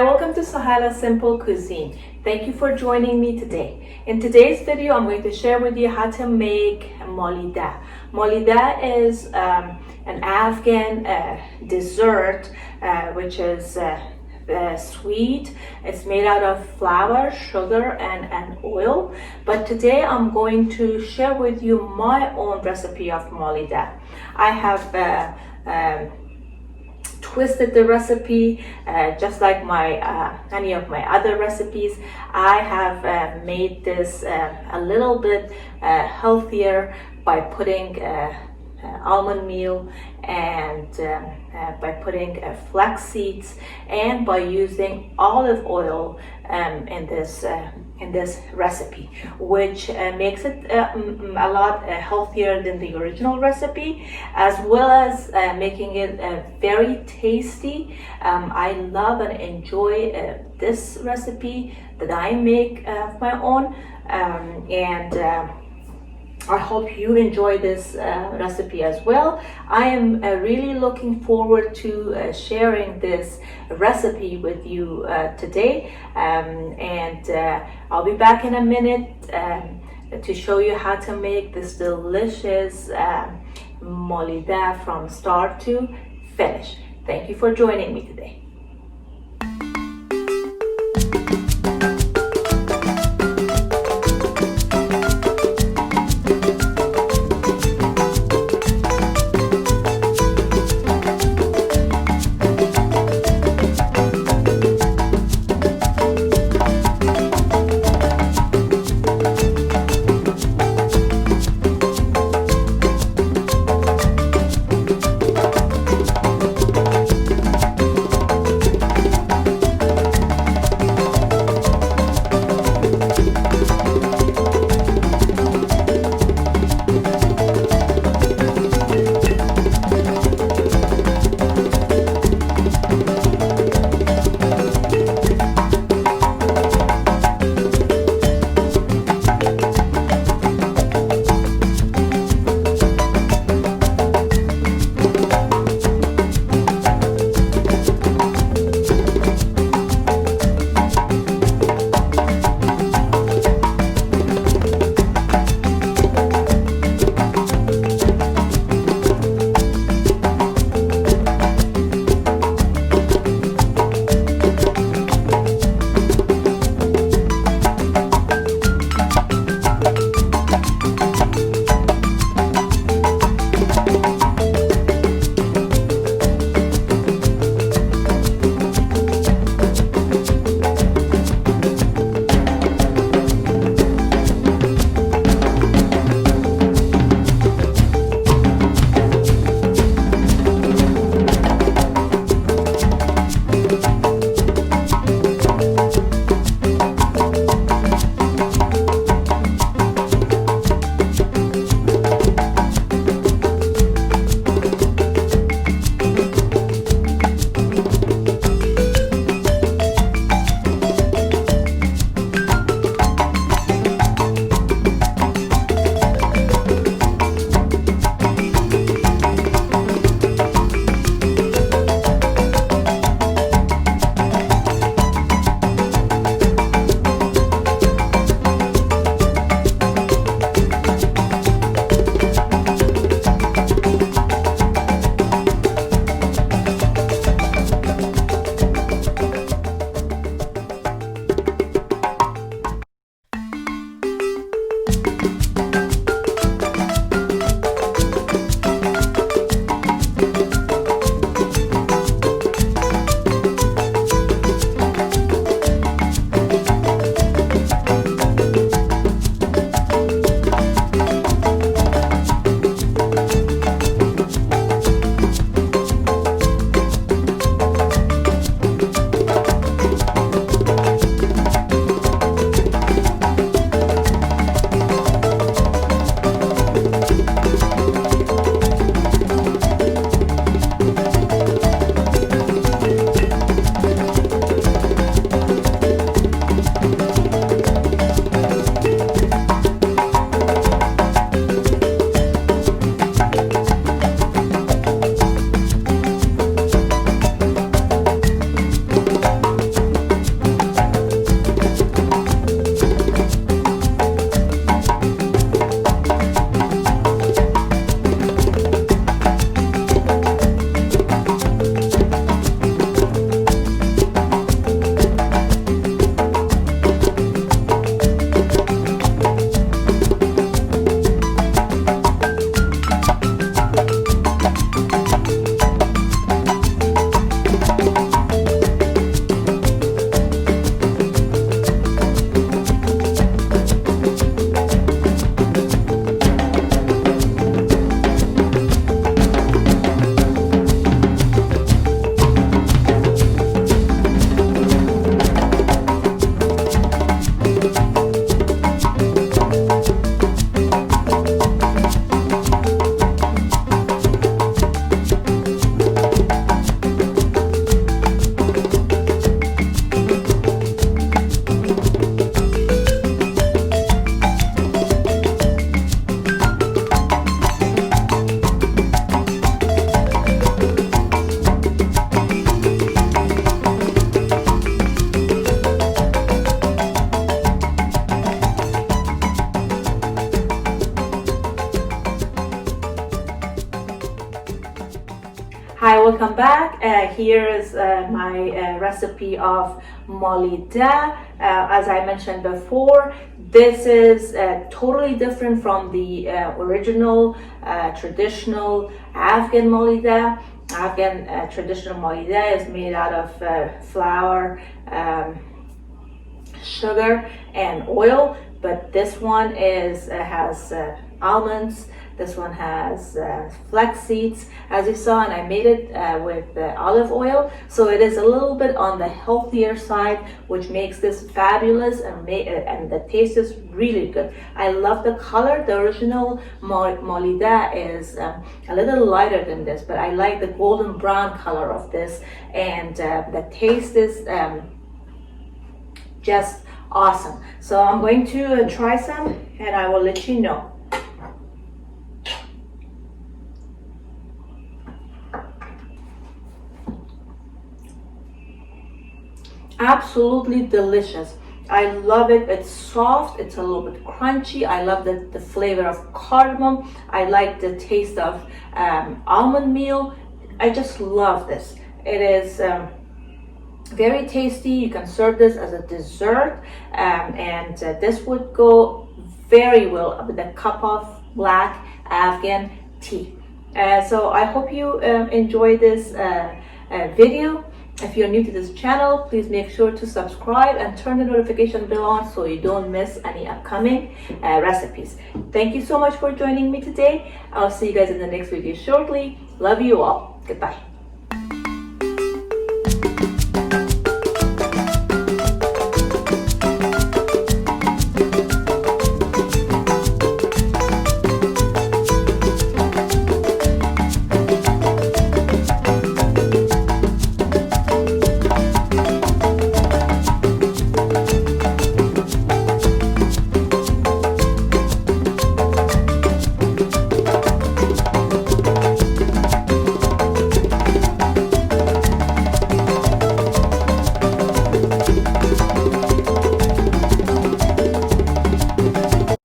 Hi, welcome to Sohaila Simple Cuisine. Thank you for joining me today. In today's video, I'm going to share with you how to make Malida. Malida is an Afghan dessert which is sweet. It's made out of flour, sugar, and oil. But today I'm going to share with you my own recipe of Malida. I have twisted the recipe just like any of my other recipes. I have made this a little bit healthier by putting almond meal and by putting flax seeds and by using olive oil in this recipe, which makes it a lot healthier than the original recipe, as well as making it very tasty. I love and enjoy this recipe that I make of my own, and I hope you enjoy this recipe as well. I am really looking forward to sharing this recipe with you today, and I'll be back in a minute to show you how to make this delicious Malida from start to finish. Thank you for joining me today. welcome back. Here is my recipe of Malida. As I mentioned before, this is totally different from the original traditional Afghan Malida. Afghan traditional Malida is made out of flour, sugar, and oil, but this one has almonds. This one has flax seeds, as you saw, and I made it with olive oil. So it is a little bit on the healthier side, which makes this fabulous, and the taste is really good. I love the color. The original Malida is a little lighter than this, but I like the golden brown color of this, and the taste is just awesome. So I'm going to try some, and I will let you know. Absolutely delicious. I love it. It's soft, it's a little bit crunchy. I love the flavor of cardamom. I like the taste of almond meal. I just love this. It is very tasty. You can serve this as a dessert, and this would go very well with a cup of black Afghan tea. So I hope you enjoy this video. If you're new to this channel, please make sure to subscribe and turn the notification bell on so you don't miss any upcoming recipes. Thank you so much for joining me today. I'll see you guys in the next video shortly. Love you all. Goodbye.